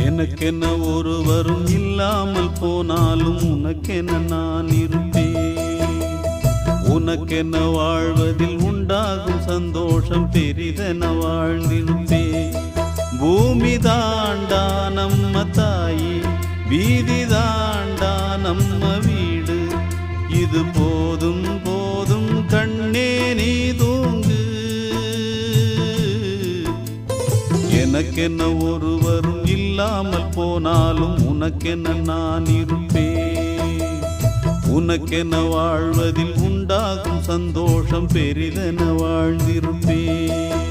எனக்கென்ன ஒருவரும் இல்லாமல் போனாலும் உனக்கென்ன நான் இருப்பேன். உனக்கென்ன வாழ்வதில் உண்டாகும் சந்தோஷம் பெரிதென வாழ்ந்திருப்பேன். பூமி தாண்டா நம்ம தாயி, வீதி தாண்டா நம்ம வீடு. இது போதும் போதும் கண்ணே நீ தூங்கு. எனக்கென்ன ஒருவரும் இல்லாமல் போனாலும் உனக்கென்ன நான் இருப்பேன். உனக்கென்ன வாழ்வதில் உண்டாகும் சந்தோஷம் பெரிதென வாழ்ந்திருப்பேன்.